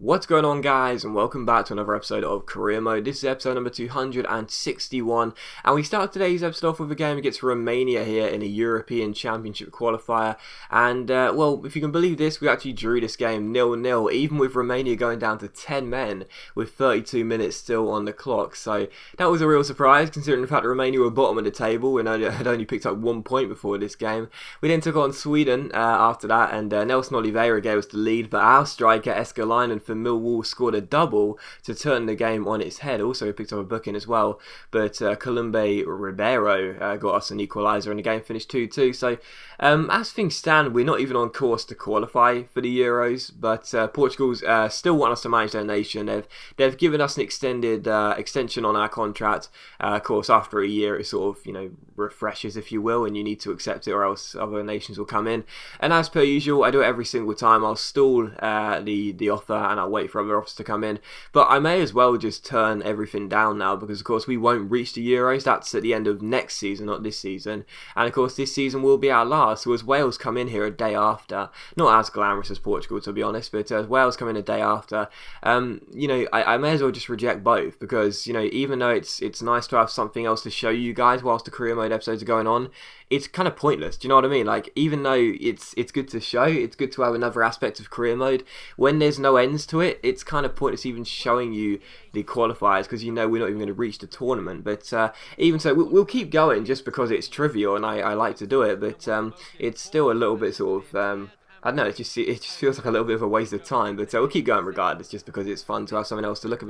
What's going on, guys, and welcome back to another episode of Career Mode. This is episode number 261, and we start today's episode off with a game against Romania here in a European Championship qualifier. And well, if you can believe this, we actually drew this game 0-0, even with Romania going down to 10 men with 32 minutes still on the clock. So that was a real surprise, considering the fact that Romania were bottom of the table and had only picked up 1 point before this game. We then took on Sweden after that, and Nelson Oliveira gave us the lead, but our striker Escalainen for Millwall scored a double to turn the game on its head. Also picked up a booking as well, but Columbe Ribeiro got us an equaliser and the game finished 2-2. So as things stand, we're not even on course to qualify for the Euros, but Portugal's still want us to manage their nation. They've given us an extension on our contract. Of course, after a year it sort of refreshes, if you will, and you need to accept it or else other nations will come in. And as per usual, I do it every single time. I'll stall the offer and I'll wait for other offers to come in, but I may as well just turn everything down now, because of course we won't reach the Euros. That's at the end of next season, not this season, and of course this season will be our last. So as Wales come in here a day after, not as glamorous as Portugal to be honest, but as Wales come in a day after, I may as well just reject both, because even though it's nice to have something else to show you guys whilst the career mode episodes are going on, it's kind of pointless. Do you know what I mean? Like, even though it's good to show, it's good to have another aspect of career mode, when there's no ends to it, it's kind of pointless even showing you the qualifiers, because we're not even going to reach the tournament. But even so, we'll keep going just because it's trivial and I like to do it, but it's still a little bit sort of I don't know, it just feels like a little bit of a waste of time, but we'll keep going regardless, just because it's fun to have something else to look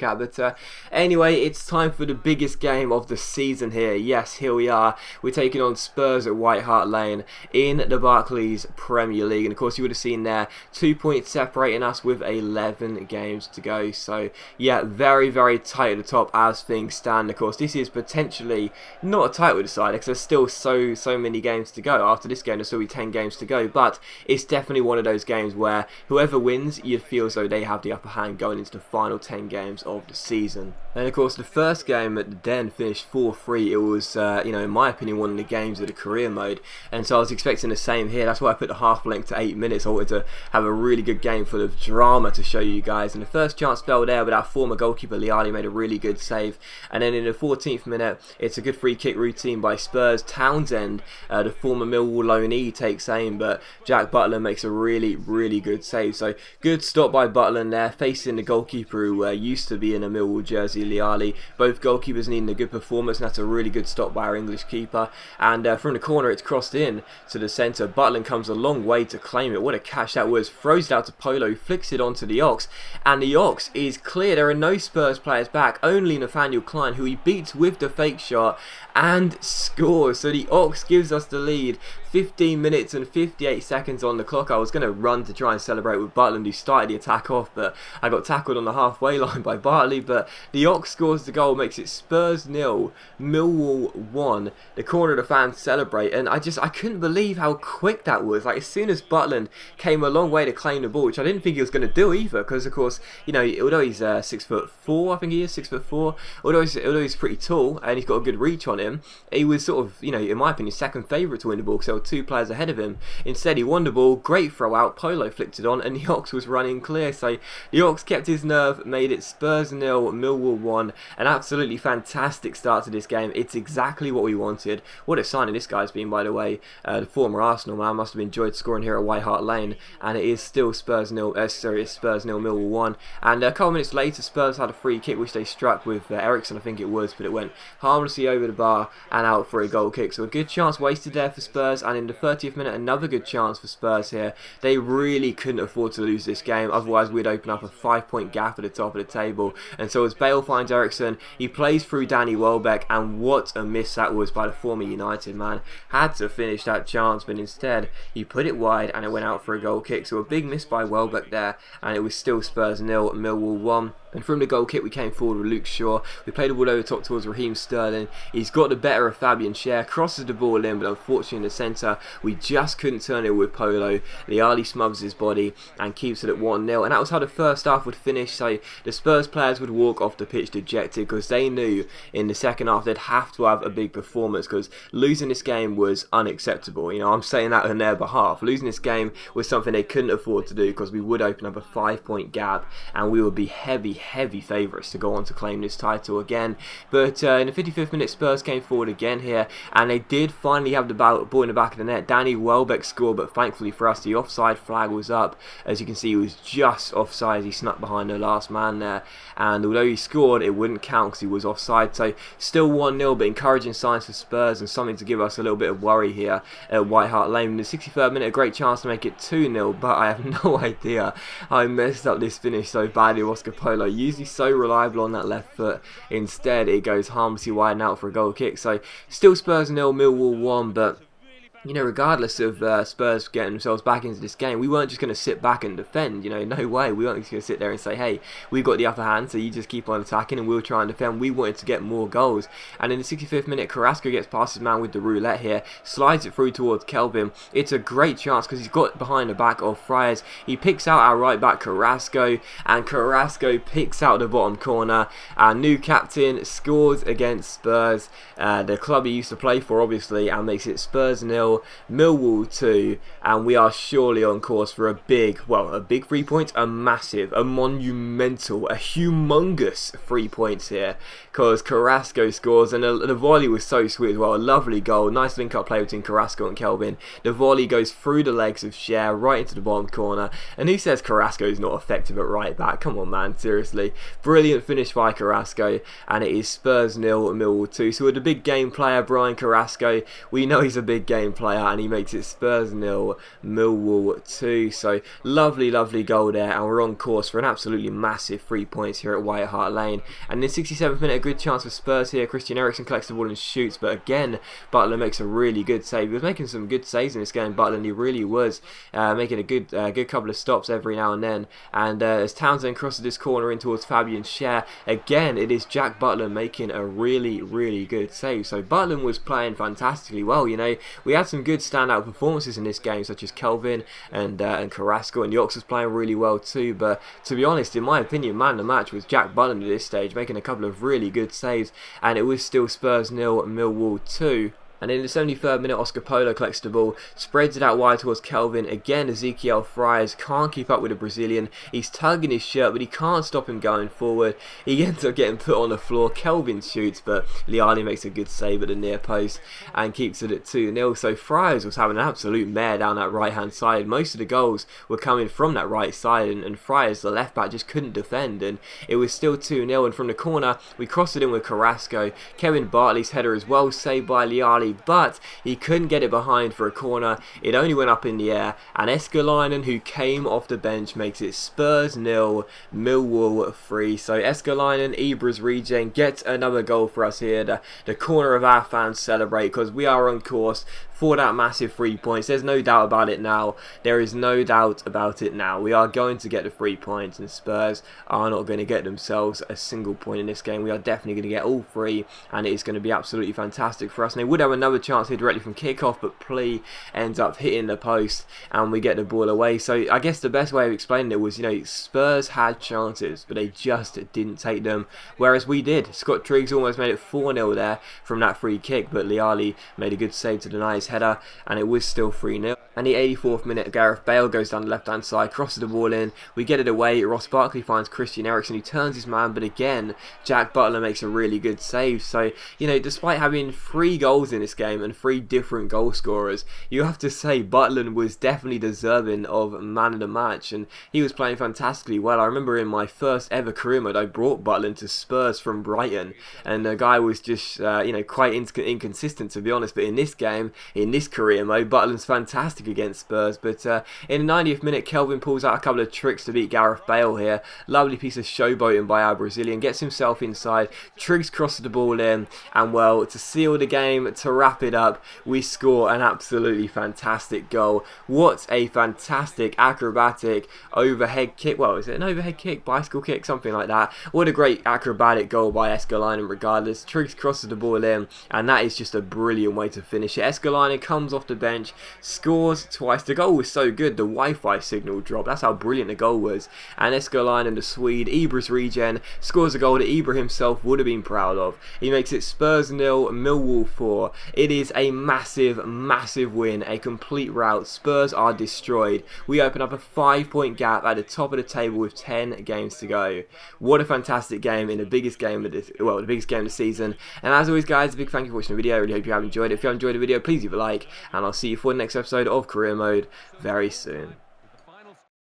at. But anyway, it's time for the biggest game of the season here. Yes, here we are. We're taking on Spurs at White Hart Lane in the Barclays Premier League, and of course you would have seen there 2 points separating us with 11 games to go. So yeah, very, very tight at the top as things stand. Of course, this is potentially not a title decider because there's still so many games to go. After this game, there's still be 10 games to go, but it's definitely one of those games where whoever wins, you'd feel as though they have the upper hand going into the final 10 games of the season. And of course, the first game at the Den finished 4-3. It was, in my opinion, one of the games of the career mode, and so I was expecting the same here. That's why I put the half length to 8 minutes. I wanted to have a really good game full of drama to show you guys. And the first chance fell there, but our former goalkeeper Liali made a really good save. And then in the 14th minute, it's a good free kick routine by Spurs. Townsend, the former Millwall loanee, takes aim, but Jack Butler makes a really, really good save. So good stop by Butler there, facing the goalkeeper who used to be in a Millwall jersey, Liali. Both goalkeepers needing a good performance, and that's a really good stop by our English keeper. And from the corner, it's crossed in to the centre. Butler comes a long way to claim it. What a catch that was. Throws it out to Polo, flicks it onto the Ox, and the Ox is clear. There are no Spurs players back, only Nathaniel Klein, who he beats with the fake shot and scores. So the Ox gives us the lead. 15 minutes and 58 seconds on the clock. I was going to run to try and celebrate with Butland, who started the attack off, but I got tackled on the halfway line by Bartley. But the Ox scores the goal, makes it Spurs 0, Millwall 1. The corner of the fans celebrate, and I couldn't believe how quick that was. Like, as soon as Butland came a long way to claim the ball, which I didn't think he was going to do either, because of course, although he's 6'4", I think he is 6'4", although he's pretty tall and he's got a good reach on him, he was sort of, in my opinion, second favourite to win the ball, because there were 2 players ahead of him. Instead, he won the ball, great throw out, Polo flicked it on, and the Ox was running clear. So the Ox kept his nerve, made it Spurs 0, Millwall 1. An absolutely fantastic start to this game. It's exactly what we wanted. What a signing this guy's been, by the way. The former Arsenal man must have enjoyed scoring here at White Hart Lane, and it is still Spurs 0, it's Spurs 0, Millwall 1. And a couple minutes later, Spurs had a free kick which they struck with Ericsson, I think it was, but it went harmlessly over the bar and out for a goal kick. So a good chance wasted there for Spurs, and in the 30th minute, another good chance for Spurs here. They really couldn't afford to lose this game, otherwise we'd open up a 5-point gap at the top of the table. And so as Bale finds Ericsson, he plays through Danny Welbeck, and what a miss that was by the former United man. Had to finish that chance, but instead he put it wide and it went out for a goal kick. So a big miss by Welbeck there, and it was still Spurs 0, Millwall 1. And from the goal kick, we came forward with Luke Shaw. We played the ball over top towards Raheem Sterling. He's got the better of Fabian Schär, crosses the ball in, but unfortunately in the centre, we just couldn't turn it with Polo. Liali smothers his body and keeps it at 1-0. And that was how the first half would finish. So the Spurs players would walk off the pitch dejected because they knew in the second half they'd have to have a big performance because losing this game was unacceptable. You know, I'm saying that on their behalf. Losing this game was something they couldn't afford to do because we would open up a 5-point gap and we would be heavy favourites to go on to claim this title again. But in the 55th minute, Spurs came forward again here, and they did finally have the ball in the back of the net. Danny Welbeck scored, but thankfully for us, the offside flag was up. As you can see, he was just offside. He snuck behind the last man there, and although he scored, it wouldn't count because he was offside. So still 1-0, but encouraging signs for Spurs and something to give us a little bit of worry here at White Hart Lane. In the 63rd minute, a great chance to make it 2-0, but I have no idea how I messed up this finish so badly. Oscar Polo, usually so reliable on that left foot. Instead, it goes harmlessly wide and out for a goal kick. So still Spurs 0, Millwall 1, but you know, regardless of Spurs getting themselves back into this game, we weren't just going to sit back and defend. You know, no way. We weren't just going to sit there and say, hey, we've got the upper hand, so you just keep on attacking and we'll try and defend. We wanted to get more goals. And in the 65th minute, Carrasco gets past his man with the roulette here, slides it through towards Kelvin. It's a great chance because he's got behind the back of Friars. He picks out our right back, Carrasco, and Carrasco picks out the bottom corner. Our new captain scores against Spurs, the club he used to play for, obviously, and makes it Spurs 0. Millwall 2, and we are surely on course for a big 3 points, a massive, a monumental, a humongous 3 points here, because Carrasco scores, and the volley was so sweet as well. A lovely goal, nice link up play between Carrasco and Kelvin. The volley goes through the legs of Schär right into the bottom corner, and who says Carrasco is not effective at right back? Come on, man, seriously. Brilliant finish by Carrasco, and it is Spurs 0, Millwall 2. So with the big game player Brian Carrasco, we know he's a big game player, and he makes it Spurs 0, Millwall 2. So lovely goal there, and we're on course for an absolutely massive 3 points here at White Hart Lane. And in the 67th minute, a good chance for Spurs here. Christian Eriksen collects the ball and shoots, but again, Butler makes a really good save. He was making some good saves in this game, Butler, and he really was making a good couple of stops every now and then. And as Townsend crosses this corner in towards Fabian Schär, again, it is Jack Butler making a really good save. So Butler was playing fantastically well. You know, we had some good standout performances in this game, such as Kelvin and Carrasco, and Yox was playing really well too. But to be honest, in my opinion, man of the match was Jack Butland at this stage, making a couple of really good saves, and it was still Spurs 0, Millwall 2. And in the 73rd minute, Oscar Polo collects the ball, spreads it out wide towards Kelvin. Again, Ezequiel Friars can't keep up with the Brazilian. He's tugging his shirt, but he can't stop him going forward. He ends up getting put on the floor. Kelvin shoots, but Liali makes a good save at the near post and keeps it at 2-0. So Friars was having an absolute mare down that right-hand side. Most of the goals were coming from that right side, and Friars, the left-back, just couldn't defend. And it was still 2-0. And from the corner, we crossed it in with Carrasco. Kevin Bartley's header as well, saved by Liali, but he couldn't get it behind for a corner. It only went up in the air, and Escalainen, who came off the bench, makes it Spurs 0, Millwall 3. So Escalainen, Ibra's regen, gets another goal for us here. The corner of our fans celebrate because we are on course for that massive 3 points. There's no doubt about it now. There is no doubt about it now. We are going to get the 3 points, and Spurs are not going to get themselves a single point in this game. We are definitely going to get all 3, and it is going to be absolutely fantastic for us. And they would have another chance here directly from kickoff, but Plea ends up hitting the post, and we get the ball away. So I guess the best way of explaining it was, you know, Spurs had chances, but they just didn't take them, whereas we did. Scott Triggs almost made it 4-0 there from that free kick, but Liali made a good save to deny his header, and it was still 3-0. And the 84th minute, Gareth Bale goes down the left hand side, crosses the ball in, we get it away. Ross Barkley finds Christian Eriksen, who turns his man, but again, Jack Butler makes a really good save. So, you know, despite having 3 goals in this game and 3 different goal scorers, you have to say Butland was definitely deserving of man of the match, and he was playing fantastically well. I remember in my first ever career mode, I brought Butland to Spurs from Brighton, and the guy was just, you know, quite inconsistent, to be honest. But in this game, in this career mode, Butland's fantastic. magic against Spurs. But in the 90th minute, Kelvin pulls out a couple of tricks to beat Gareth Bale here. Lovely piece of showboating by our Brazilian. Gets himself inside. Triggs crosses the ball in. And well, to seal the game, to wrap it up, we score an absolutely fantastic goal. What a fantastic acrobatic overhead kick. Well, is it an overhead kick? Bicycle kick? Something like that. What a great acrobatic goal by Escalainen regardless. Triggs crosses the ball in. And that is just a brilliant way to finish it. Escalainen comes off the bench, scores twice. The goal was so good, the Wi-Fi signal dropped. That's how brilliant the goal was. And Escalainen, the Swede, Ibra's regen, scores a goal that Ibra himself would have been proud of. He makes it Spurs 0, Millwall 4. It is a massive, massive win, a complete rout. Spurs are destroyed. We open up a 5-point gap at the top of the table with 10 games to go. What a fantastic game in the biggest game of this, well, the biggest game of the season. And as always, guys, a big thank you for watching the video. I really hope you have enjoyed it. If you have enjoyed the video, please leave a like, and I'll see you for the next episode of Career Mode very soon.